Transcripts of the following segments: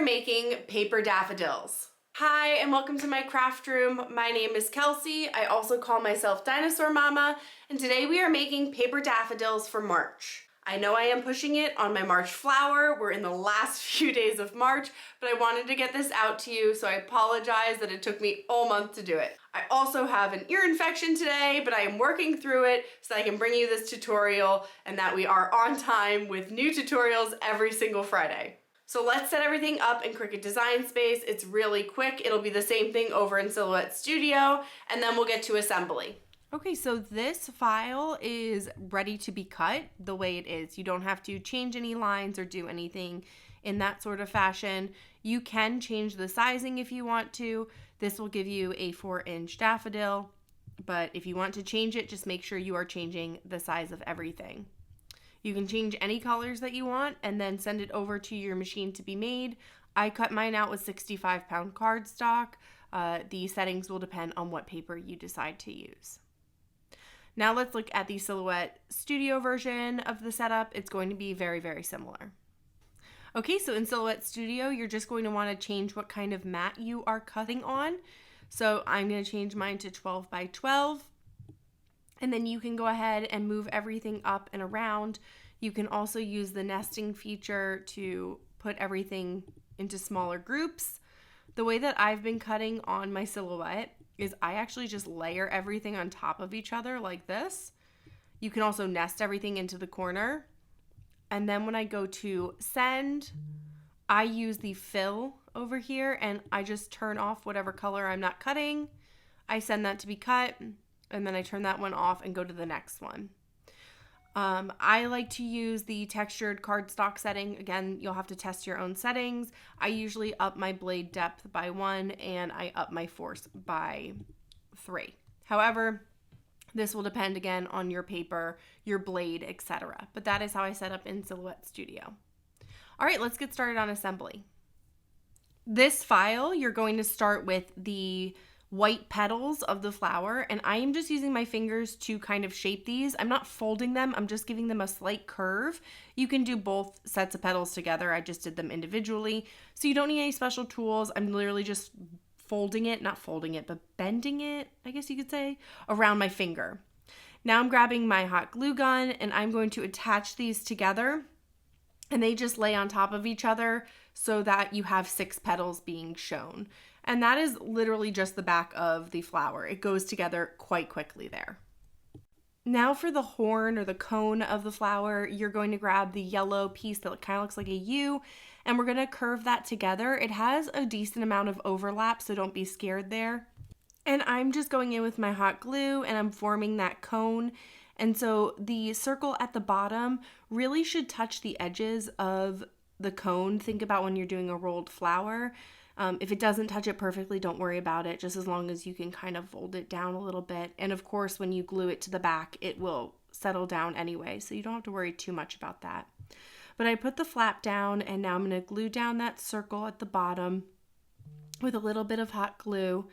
are making paper daffodils. Hi, and welcome to my craft room. My name is Kelsey. I also call myself Dinosaur Mama, and today we are making paper daffodils for March. I know I am pushing it on my March flower. We're in the last few days of March, but I wanted to get this out to you, so I apologize that it took me all month to do it. I also have an ear infection today, but I am working through it so that I can bring you this tutorial and that we are on time with new tutorials every single Friday. So let's set everything up in Cricut Design Space. It's really quick. It'll be the same thing over in Silhouette Studio, and then we'll get to assembly. Okay, so this file is ready to be cut the way it is. You don't have to change any lines or do anything in that sort of fashion. You can change the sizing if you want to. This will give you a 4-inch daffodil, but if you want to change it, just make sure you are changing the size of everything. You can change any colors that you want and then send it over to your machine to be made. I cut mine out with 65-pound cardstock. The settings will depend on what paper you decide to use. Now let's look at the Silhouette Studio version of the setup. It's going to be very, very similar. Okay, so in Silhouette Studio, you're just going to want to change what kind of mat you are cutting on. So I'm going to change mine to 12 by 12. And then you can go ahead and move everything up and around. You can also use the nesting feature to put everything into smaller groups. The way that I've been cutting on my Silhouette is I actually just layer everything on top of each other like this. You can also nest everything into the corner. And then when I go to send, I use the fill over here and I just turn off whatever color I'm not cutting. I send that to be cut. And then I turn that one off and go to the next one. I like to use the textured cardstock setting. Again, you'll have to test your own settings. I usually up my blade depth by 1 and I up my force by 3. However, this will depend again on your paper, your blade, etc. But that is how I set up in Silhouette Studio. All right, let's get started on assembly. This file, you're going to start with the white petals of the flower, and I am just using my fingers to kind of shape these. I'm not folding them, I'm just giving them a slight curve. You can do both sets of petals together. I just did them individually. So you don't need any special tools. I'm literally just folding it, not folding it, but bending it, I guess you could say, around my finger. Now I'm grabbing my hot glue gun and I'm going to attach these together, and they just lay on top of each other so that you have 6 petals being shown. And that is literally just the back of the flower. It goes together quite quickly there. Now for the horn or the cone of the flower, you're going to grab the yellow piece that kind of looks like a U, and we're going to curve that together. It has a decent amount of overlap, so don't be scared there. And I'm just going in with my hot glue and I'm forming that cone. And so the circle at the bottom really should touch the edges of the cone. Think about when you're doing a rolled flower. If it doesn't touch it perfectly, don't worry about it, just as long as you can kind of fold it down a little bit. And of course, when you glue it to the back, it will settle down anyway, so you don't have to worry too much about that. But I put the flap down, and now I'm going to glue down that circle at the bottom with a little bit of hot glue.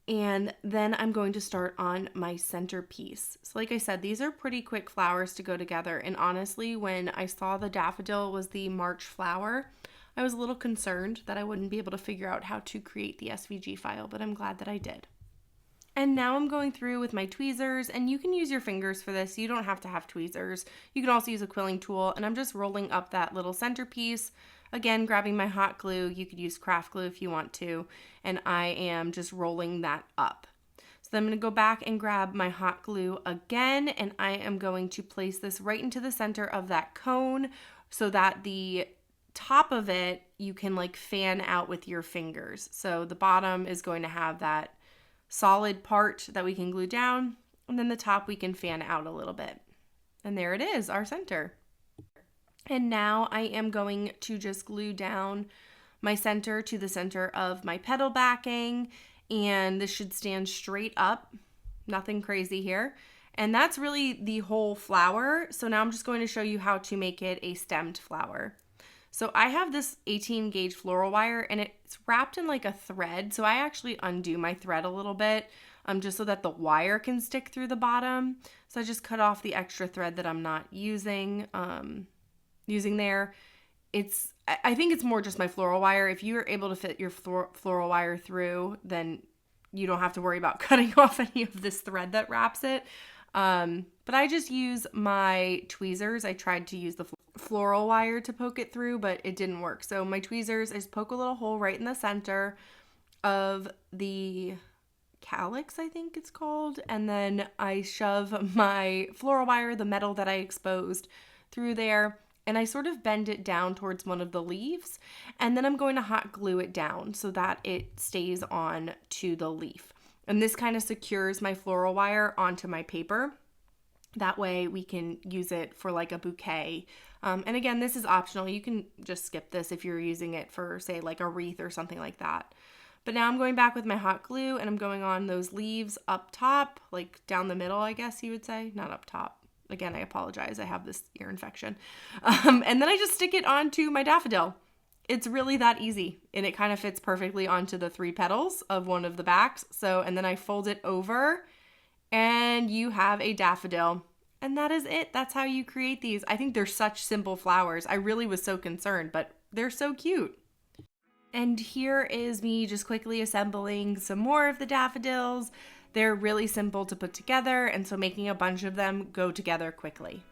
And then I'm going to start on my centerpiece. So like I said, these are pretty quick flowers to go together. And honestly, when I saw the daffodil was the March flower, I was a little concerned that I wouldn't be able to figure out how to create the SVG file, but I'm glad that I did. And now I'm going through with my tweezers, and you can use your fingers for this. You don't have to have tweezers. You can also use a quilling tool, and I'm just rolling up that little centerpiece. Again, grabbing my hot glue. You could use craft glue if you want to, and I am just rolling that up. So then I'm going to go back and grab my hot glue again, and I am going to place this right into the center of that cone so that the top of it you can like fan out with your fingers. So the bottom is going to have that solid part that we can glue down, and then the top we can fan out a little bit. And there it is, our center. And now I am going to just glue down my center to the center of my petal backing, and this should stand straight up, nothing crazy here. And that's really the whole flower. So now I'm just going to show you how to make it a stemmed flower. So I have this 18 gauge floral wire, and it's wrapped in like a thread. So I actually undo my thread a little bit just so that the wire can stick through the bottom. So I just cut off the extra thread that I'm not using there. I think it's more just my floral wire. If you're able to fit your floral wire through, then you don't have to worry about cutting off any of this thread that wraps it. But I just use my tweezers. I tried to use the floral wire to poke it through, but it didn't work. So my tweezers, I just poke a little hole right in the center of the calyx, I think it's called, and then I shove my floral wire, the metal that I exposed, through there, and I sort of bend it down towards one of the leaves, and then I'm going to hot glue it down so that it stays on to the leaf. And this kind of secures my floral wire onto my paper. That way we can use it for like a bouquet. And again, this is optional. You can just skip this if you're using it for, say, like a wreath or something like that. But now I'm going back with my hot glue and I'm going on those leaves up top, like down the middle, I guess you would say. Not up top. Again, I apologize. I have this ear infection. And then I just stick it onto my daffodil. It's really that easy. And it kind of fits perfectly onto the 3 petals of one of the backs. So, and then I fold it over and you have a daffodil. And that is it. That's how you create these. I think they're such simple flowers. I really was so concerned, but they're so cute. And here is me just quickly assembling some more of the daffodils. They're really simple to put together, and so making a bunch of them go together quickly.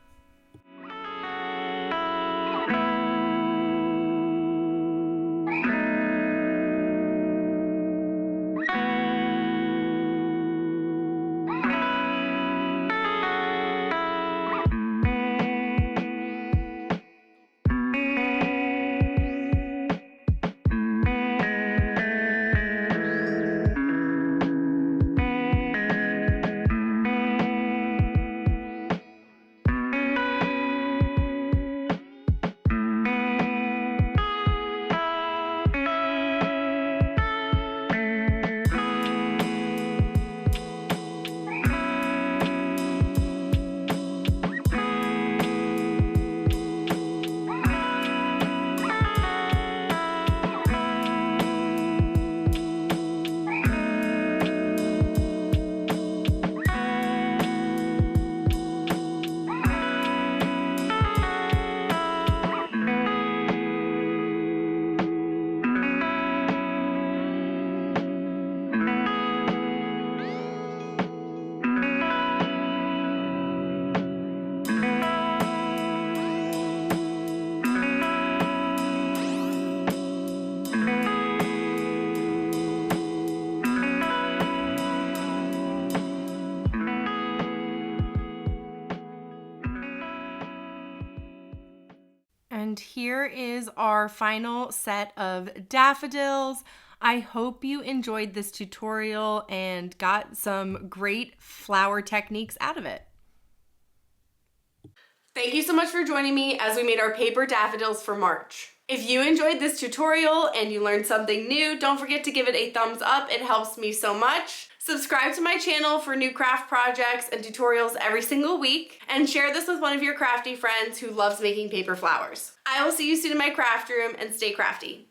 And here is our final set of daffodils. I hope you enjoyed this tutorial and got some great flower techniques out of it. Thank you so much for joining me as we made our paper daffodils for March. If you enjoyed this tutorial and you learned something new, don't forget to give it a thumbs up. It helps me so much. Subscribe to my channel for new craft projects and tutorials every single week, and share this with one of your crafty friends who loves making paper flowers. I will see you soon in my craft room, and stay crafty.